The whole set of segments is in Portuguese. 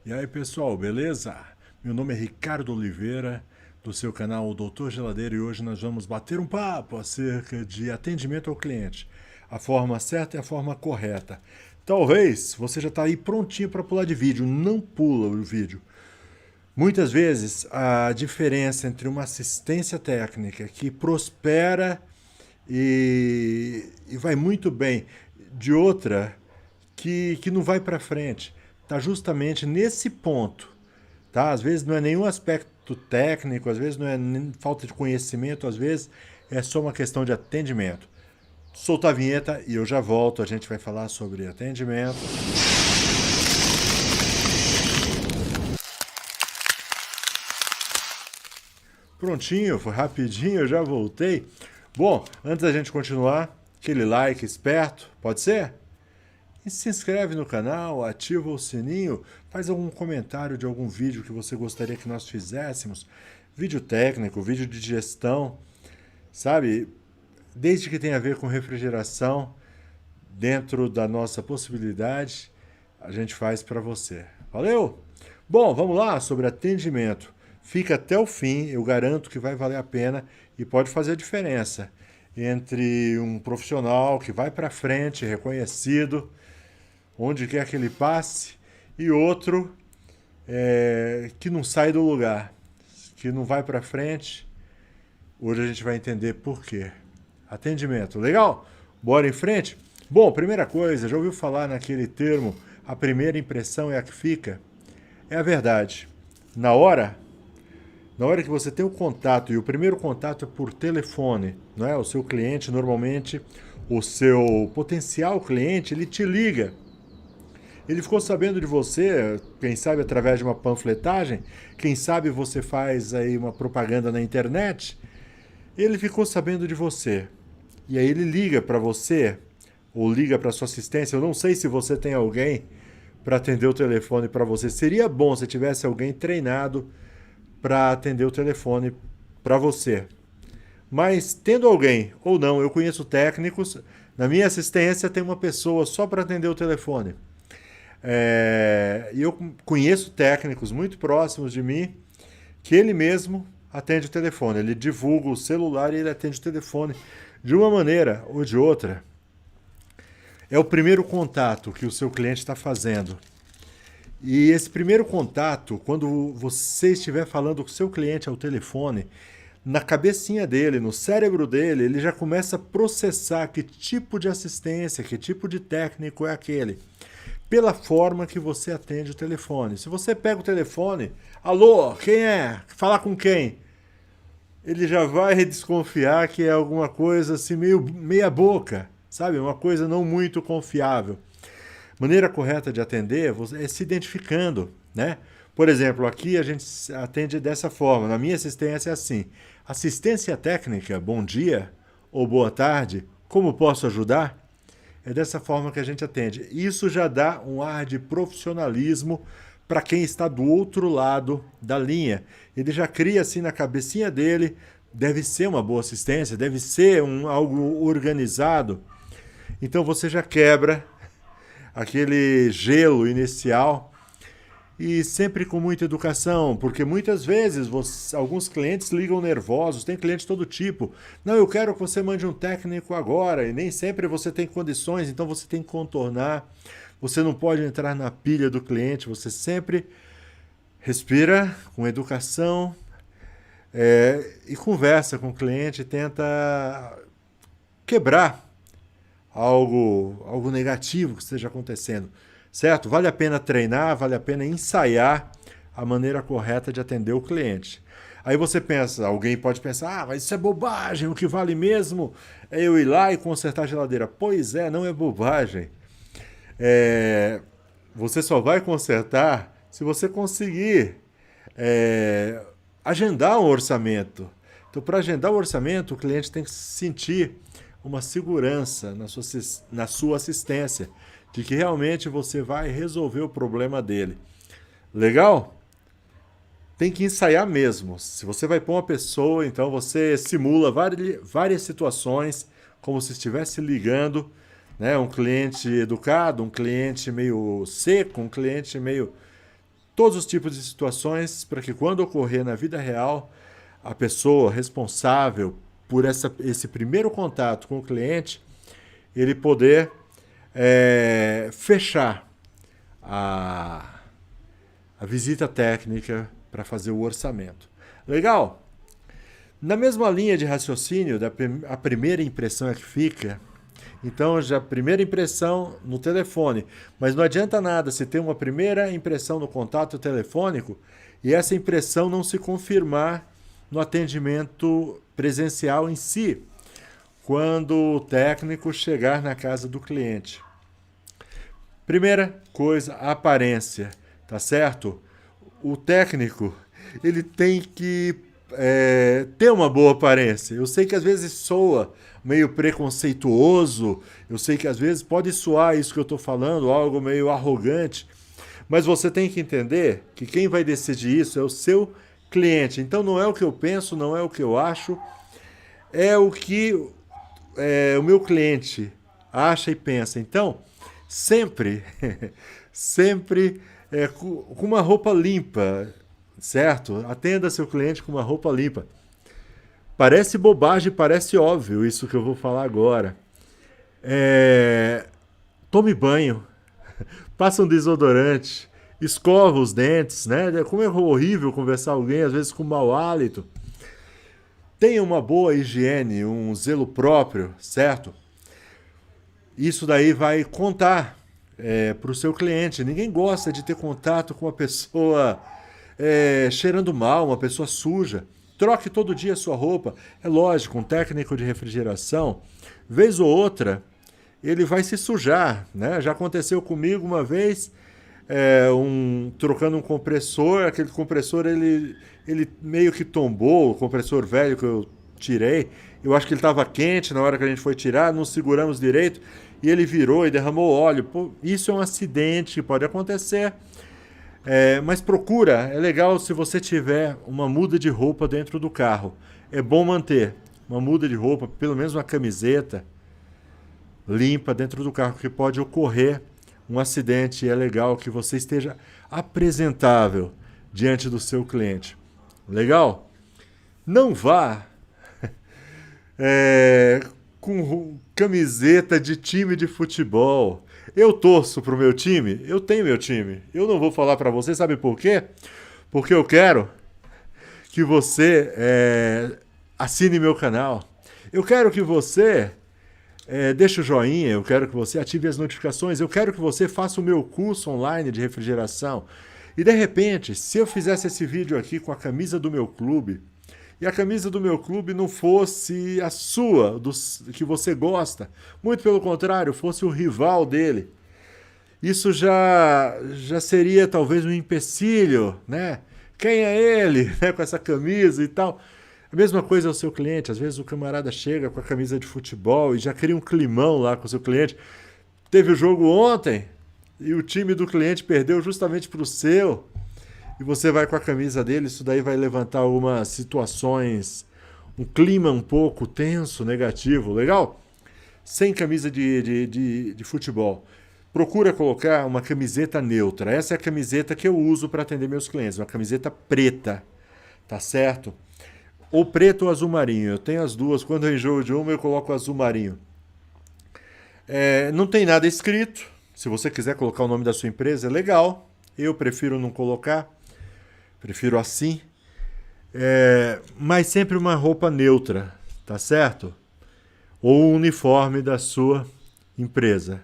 E aí pessoal, beleza? Meu nome é Ricardo Oliveira, do seu canal Doutor Geladeira, e hoje nós vamos bater um papo acerca de atendimento ao cliente. A forma certa e a forma correta. Talvez você já está aí prontinho para pular de vídeo, não pula o vídeo. Muitas vezes a diferença entre uma assistência técnica que prospera e vai muito bem de outra que não vai para frente está justamente nesse ponto. Tá? Às vezes não é nenhum aspecto técnico, às vezes não é nem falta de conhecimento, às vezes é só uma questão de atendimento. Solta a vinheta e eu já volto, a gente vai falar sobre atendimento. Prontinho, foi rapidinho, eu já voltei. Bom, antes da gente continuar, aquele like esperto, pode ser? E se inscreve no canal, ativa o sininho, faz algum comentário de algum vídeo que você gostaria que nós fizéssemos. Vídeo técnico, vídeo de gestão, sabe? Desde que tenha a ver com refrigeração, dentro da nossa possibilidade, a gente faz para você. Valeu? Bom, vamos lá sobre atendimento. Fica até o fim, eu garanto que vai valer a pena e pode fazer a diferença entre um profissional que vai para frente, reconhecido, onde quer que ele passe, e outro que não sai do lugar, que não vai para frente. Hoje a gente vai entender por quê. Atendimento, legal? Bora em frente? Bom, primeira coisa, já ouviu falar naquele termo, a primeira impressão é a que fica? É a verdade. Na hora que você tem o contato, e o primeiro contato é por telefone, não é? O seu cliente, normalmente, o seu potencial cliente, ele te liga. Ele ficou sabendo de você, quem sabe através de uma panfletagem, quem sabe você faz aí uma propaganda na internet. Ele ficou sabendo de você. E aí ele liga para você, ou liga para sua assistência. Eu não sei se você tem alguém para atender o telefone para você. Seria bom se tivesse alguém treinado para atender o telefone para você. Mas tendo alguém ou não, eu conheço técnicos. Na minha assistência tem uma pessoa só para atender o telefone. E eu conheço técnicos muito próximos de mim que ele mesmo atende o telefone. Ele divulga o celular e ele atende o telefone de uma maneira ou de outra. É o primeiro contato que o seu cliente está fazendo. E esse primeiro contato, quando você estiver falando com o seu cliente ao telefone, na cabecinha dele, no cérebro dele, ele já começa a processar que tipo de assistência, que tipo de técnico é aquele, pela forma que você atende o telefone. Se você pega o telefone, alô, quem é? Falar com quem? Ele já vai desconfiar que é alguma coisa assim meio meia boca, sabe? Uma coisa não muito confiável. Maneira correta de atender é se identificando, né? Por exemplo, aqui a gente atende dessa forma. Na minha assistência é assim: assistência técnica, bom dia ou boa tarde, como posso ajudar? É dessa forma que a gente atende. Isso já dá um ar de profissionalismo para quem está do outro lado da linha. Ele já cria assim na cabecinha dele, deve ser uma boa assistência, deve ser algo organizado. Então você já quebra aquele gelo inicial e sempre com muita educação, porque muitas vezes alguns clientes ligam nervosos, tem cliente de todo tipo. Não, eu quero que você mande um técnico agora, e nem sempre você tem condições, então você tem que contornar. Você não pode entrar na pilha do cliente, você sempre respira com educação e conversa com o cliente, tenta quebrar algo negativo que esteja acontecendo, certo? Vale a pena treinar, vale a pena ensaiar a maneira correta de atender o cliente. Aí você pensa, alguém pode pensar, mas isso é bobagem, o que vale mesmo é eu ir lá e consertar a geladeira. Pois é, não é bobagem. Você só vai consertar se você conseguir agendar um orçamento. Então, para agendar o orçamento, o cliente tem que sentir uma segurança na sua assistência, de que realmente você vai resolver o problema dele. Legal? Tem que ensaiar mesmo. Se você vai pôr uma pessoa, então você simula várias situações, como se estivesse ligando, né, um cliente educado, um cliente meio seco, um cliente meio todos os tipos de situações para que quando ocorrer na vida real, a pessoa responsável por esse primeiro contato com o cliente, ele poder fechar a visita técnica para fazer o orçamento. Legal? Na mesma linha de raciocínio, a primeira impressão é que fica. Então, já a primeira impressão no telefone. Mas não adianta nada se tem uma primeira impressão no contato telefônico e essa impressão não se confirmar no atendimento presencial em si, quando o técnico chegar na casa do cliente. Primeira coisa, a aparência, tá certo? O técnico, ele tem que ter uma boa aparência. Eu sei que às vezes soa meio preconceituoso, eu sei que às vezes pode soar isso que eu estou falando, algo meio arrogante, mas você tem que entender que quem vai decidir isso é o seu cliente. Então não é o que eu penso, não é o que eu acho, é o que o meu cliente acha e pensa. Então, sempre com uma roupa limpa, certo? Atenda seu cliente com uma roupa limpa. Parece bobagem, parece óbvio isso que eu vou falar agora. Tome banho, passa um desodorante, escova os dentes, né? Como é horrível conversar com alguém, às vezes com mau hálito. Tenha uma boa higiene, um zelo próprio, certo? Isso daí vai contar para o seu cliente. Ninguém gosta de ter contato com uma pessoa cheirando mal, uma pessoa suja. Troque todo dia a sua roupa. É lógico, um técnico de refrigeração, vez ou outra, ele vai se sujar, né? Já aconteceu comigo uma vez, trocando um compressor, aquele compressor ele meio que tombou, o compressor velho que eu tirei. Eu acho que ele estava quente na hora que a gente foi tirar, não seguramos direito, e ele virou e derramou óleo. Pô, isso é um acidente que pode acontecer. Mas procura, é legal se você tiver uma muda de roupa dentro do carro. É bom manter uma muda de roupa, pelo menos uma camiseta limpa dentro do carro, que pode ocorrer um acidente e é legal que você esteja apresentável diante do seu cliente. Legal? Não vá com camiseta de time de futebol. Eu torço pro meu time, eu tenho meu time. Eu não vou falar para você, sabe por quê? Porque eu quero que você assine meu canal. Eu quero que você deixe o joinha, eu quero que você ative as notificações, eu quero que você faça o meu curso online de refrigeração. E de repente, se eu fizesse esse vídeo aqui com a camisa do meu clube, e a camisa do meu clube não fosse a sua, que você gosta, muito pelo contrário, fosse o rival dele, isso já seria talvez um empecilho, né? Quem é ele, né, com essa camisa e tal? A mesma coisa ao seu cliente. Às vezes o camarada chega com a camisa de futebol e já cria um climão lá com o seu cliente. Teve o jogo ontem e o time do cliente perdeu justamente para o seu. E você vai com a camisa dele, isso daí vai levantar algumas situações, um clima um pouco tenso, negativo, legal? Sem camisa de futebol. Procura colocar uma camiseta neutra. Essa é a camiseta que eu uso para atender meus clientes, uma camiseta preta, tá certo? Ou preto ou azul marinho. Eu tenho as duas. Quando eu enjoo de uma, eu coloco azul marinho. Não tem nada escrito. Se você quiser colocar o nome da sua empresa, é legal. Eu prefiro não colocar. Prefiro assim. Mas sempre uma roupa neutra, tá certo? Ou o uniforme da sua empresa.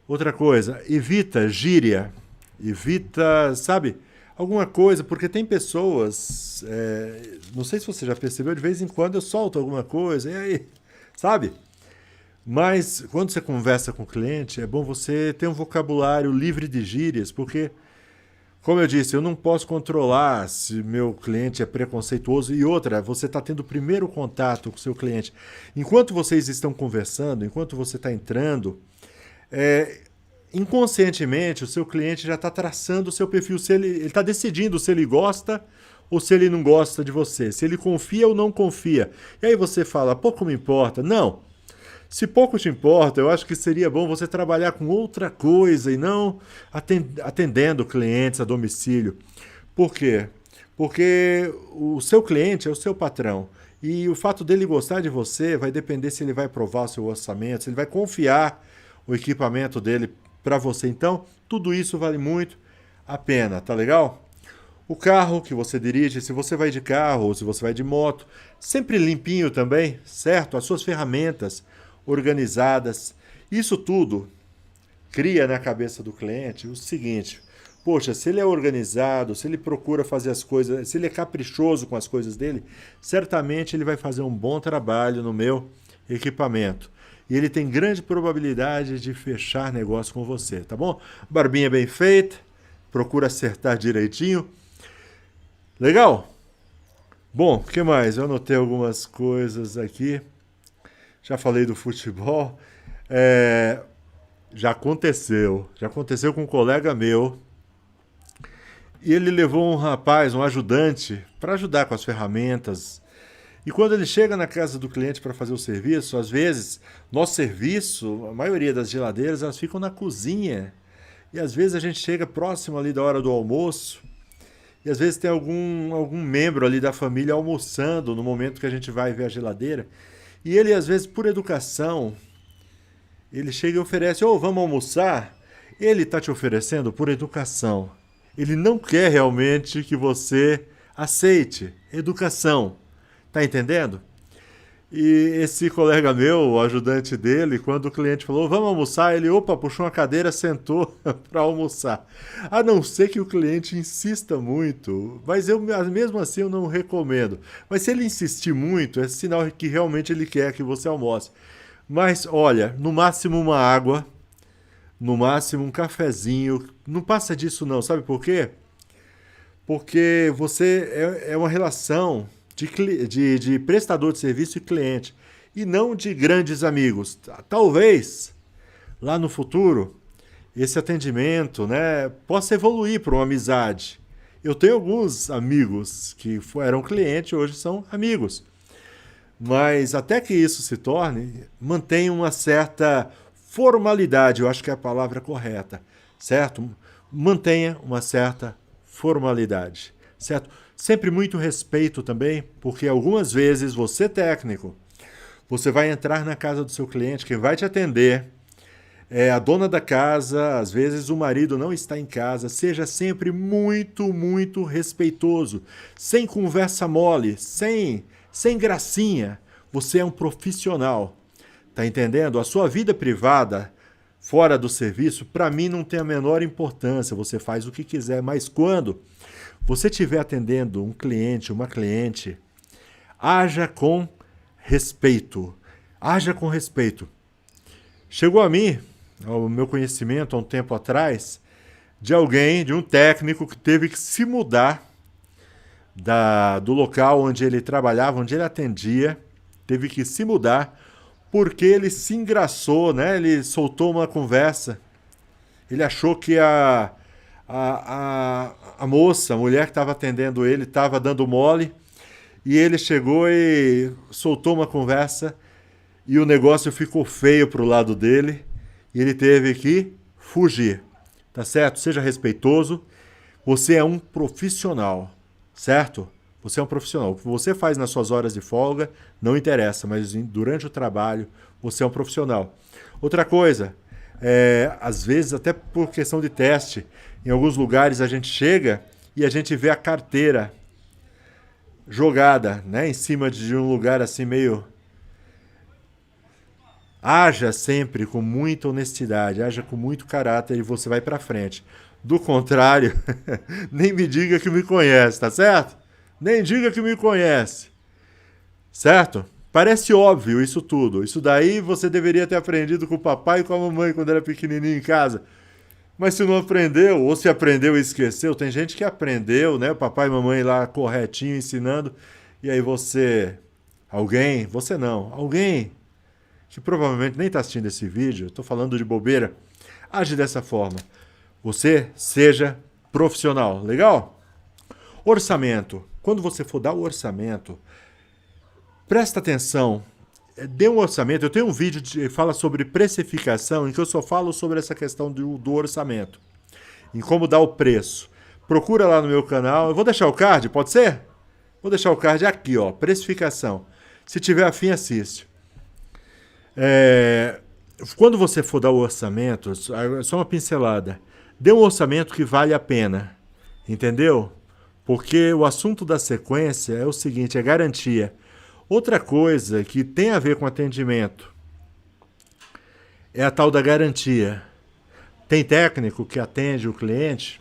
Outra coisa, evita gíria. Evita, sabe, alguma coisa, porque tem pessoas, não sei se você já percebeu, de vez em quando eu solto alguma coisa, e aí, sabe? Mas quando você conversa com o cliente, é bom você ter um vocabulário livre de gírias, porque, como eu disse, eu não posso controlar se meu cliente é preconceituoso. E outra, você está tendo o primeiro contato com o seu cliente. Enquanto vocês estão conversando, enquanto você está entrando, inconscientemente o seu cliente já está traçando o seu perfil, se ele está decidindo se ele gosta ou se ele não gosta de você, se ele confia ou não confia. E aí você fala, pouco me importa. Não. Se pouco te importa, eu acho que seria bom você trabalhar com outra coisa e não atendendo clientes a domicílio. Por quê? Porque o seu cliente é o seu patrão. E o fato dele gostar de você vai depender se ele vai aprovar o seu orçamento, se ele vai confiar o equipamento dele para você. Então, tudo isso vale muito a pena, tá legal? O carro que você dirige, se você vai de carro ou se você vai de moto, sempre limpinho também, certo? As suas ferramentas organizadas. Isso tudo cria na cabeça do cliente o seguinte: poxa, se ele é organizado, se ele procura fazer as coisas, se ele é caprichoso com as coisas dele, certamente ele vai fazer um bom trabalho no meu equipamento. E ele tem grande probabilidade de fechar negócio com você, tá bom? Barbinha bem feita, procura acertar direitinho. Legal? Bom, o que mais? Eu anotei algumas coisas aqui. Já falei do futebol. Já aconteceu com um colega meu. E ele levou um rapaz, um ajudante, para ajudar com as ferramentas. E quando ele chega na casa do cliente para fazer o serviço, às vezes, nosso serviço, a maioria das geladeiras, elas ficam na cozinha. E às vezes a gente chega próximo ali da hora do almoço. E às vezes tem algum membro ali da família almoçando no momento que a gente vai ver a geladeira. E ele, às vezes, por educação, ele chega e oferece: ô, vamos almoçar? Ele está te oferecendo por educação. Ele não quer realmente que você aceite. Educação. Tá entendendo? E esse colega meu, o ajudante dele, quando o cliente falou: vamos almoçar, ele, opa, puxou uma cadeira, sentou para almoçar. A não ser que o cliente insista muito, mas mesmo assim eu não recomendo. Mas se ele insistir muito, é sinal que realmente ele quer que você almoce. Mas olha, no máximo uma água, no máximo um cafezinho, não passa disso não, sabe por quê? Porque você é uma relação de prestador de serviço e cliente, e não de grandes amigos. Talvez, lá no futuro, esse atendimento, né, possa evoluir para uma amizade. Eu tenho alguns amigos que eram clientes e hoje são amigos. Mas até que isso se torne, mantenha uma certa formalidade, eu acho que é a palavra correta, certo? Mantenha uma certa formalidade, certo? Sempre muito respeito também, porque algumas vezes você, técnico, você vai entrar na casa do seu cliente, quem vai te atender é a dona da casa, às vezes o marido não está em casa. Seja sempre muito, muito respeitoso, sem conversa mole, sem gracinha. Você é um profissional, tá entendendo? A sua vida privada, fora do serviço, para mim não tem a menor importância. Você faz o que quiser, mas quando você estiver atendendo um cliente, uma cliente, haja com respeito. Haja com respeito. Chegou a mim, ao meu conhecimento, há um tempo atrás, de um técnico que teve que se mudar do local onde ele trabalhava, onde ele atendia, teve que se mudar porque ele se engraçou, né? Ele soltou uma conversa. Ele achou que a moça, a mulher que estava atendendo ele, estava dando mole, e ele chegou e soltou uma conversa, e o negócio ficou feio para o lado dele, e ele teve que fugir. Tá certo? Seja respeitoso. Você é um profissional, certo? Você é um profissional. O que você faz nas suas horas de folga não interessa, mas durante o trabalho você é um profissional. Outra coisa, às vezes até por questão de teste, em alguns lugares a gente chega e a gente vê a carteira jogada, né, em cima de um lugar assim meio... Haja sempre com muita honestidade, haja com muito caráter e você vai para frente. Do contrário, nem me diga que me conhece, tá certo? Nem diga que me conhece, certo? Parece óbvio isso tudo. Isso daí você deveria ter aprendido com o papai e com a mamãe quando era pequenininho em casa. Mas se não aprendeu, ou se aprendeu e esqueceu, tem gente que aprendeu, né? O papai e mamãe lá corretinho ensinando, e aí você alguém que provavelmente nem está assistindo esse vídeo, estou falando de bobeira, age dessa forma. Você seja profissional, legal? Orçamento. Quando você for dar o orçamento, presta atenção. dê um orçamento. Eu tenho um vídeo que fala sobre precificação, em que eu só falo sobre essa questão do orçamento, em como dar o preço. Procura lá no meu canal. Eu vou deixar o card, pode ser? Vou deixar o card aqui, ó, precificação. Se tiver afim, assiste. Quando você for dar o orçamento, só uma pincelada. Dê um orçamento que vale a pena, entendeu? Porque o assunto da sequência é o seguinte, é garantia. Outra coisa que tem a ver com atendimento é a tal da garantia. Tem técnico que atende o cliente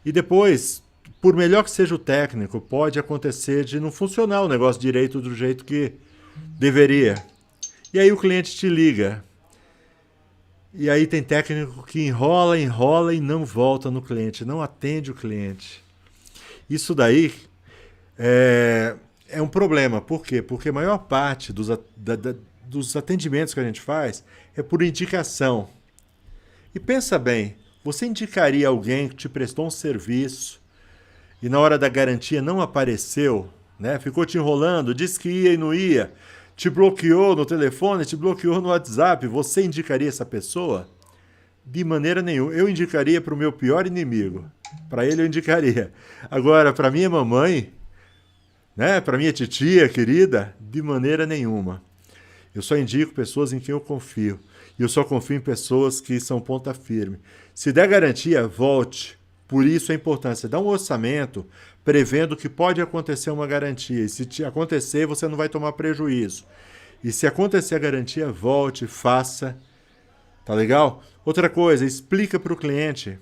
e depois, por melhor que seja o técnico, pode acontecer de não funcionar o negócio direito do jeito que deveria. E aí o cliente te liga. E aí tem técnico que enrola e não volta no cliente, não atende o cliente. Isso daí é um problema. Por quê? Porque a maior parte dos atendimentos que a gente faz é por indicação. E pensa bem, você indicaria alguém que te prestou um serviço e na hora da garantia não apareceu, né? Ficou te enrolando, disse que ia e não ia, te bloqueou no telefone, te bloqueou no WhatsApp, você indicaria essa pessoa? De maneira nenhuma. Eu indicaria para o meu pior inimigo. Para ele eu indicaria. Agora, para minha mamãe, né, para minha titia querida, de maneira nenhuma. Eu só indico pessoas em quem eu confio. E eu só confio em pessoas que são ponta firme. Se der garantia, volte. Por isso a importância. Dá um orçamento prevendo que pode acontecer uma garantia. E se acontecer, você não vai tomar prejuízo. E se acontecer a garantia, volte, faça. Tá legal? Outra coisa, explica para o cliente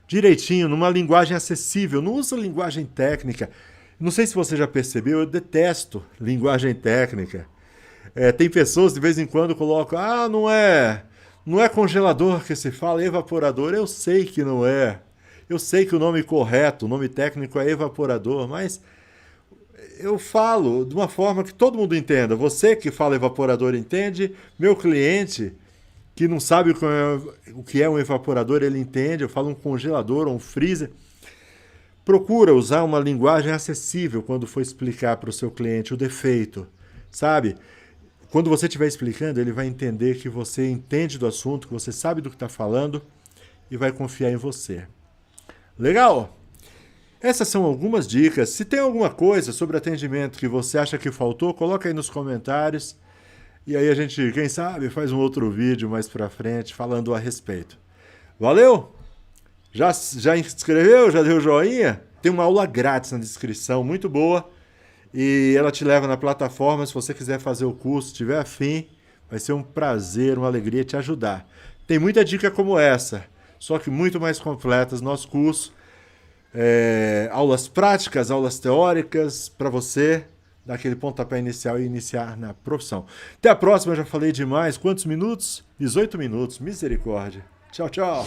direitinho, numa linguagem acessível. Não usa linguagem técnica. Não sei se você já percebeu, eu detesto linguagem técnica. Tem pessoas de vez em quando colocam, não é congelador que se fala, é evaporador. Eu sei que não é. Eu sei que o nome correto, o nome técnico é evaporador, mas eu falo de uma forma que todo mundo entenda. Você que fala evaporador entende, meu cliente que não sabe o que é um evaporador, ele entende. Eu falo um congelador ou um freezer. Procura usar uma linguagem acessível quando for explicar para o seu cliente o defeito, sabe? Quando você estiver explicando, ele vai entender que você entende do assunto, que você sabe do que está falando e vai confiar em você. Legal? Essas são algumas dicas. Se tem alguma coisa sobre atendimento que você acha que faltou, coloca aí nos comentários. E aí a gente, quem sabe, faz um outro vídeo mais pra frente falando a respeito. Valeu? Já inscreveu? Já deu joinha? Tem uma aula grátis na descrição, muito boa. E ela te leva na plataforma. Se você quiser fazer o curso, tiver afim, vai ser um prazer, uma alegria te ajudar. Tem muita dica como essa, só que muito mais completas. Nosso curso, aulas práticas, aulas teóricas, para você dar aquele pontapé inicial e iniciar na profissão. Até a próxima, eu já falei demais. Quantos minutos? 18 minutos, misericórdia. Tchau, tchau.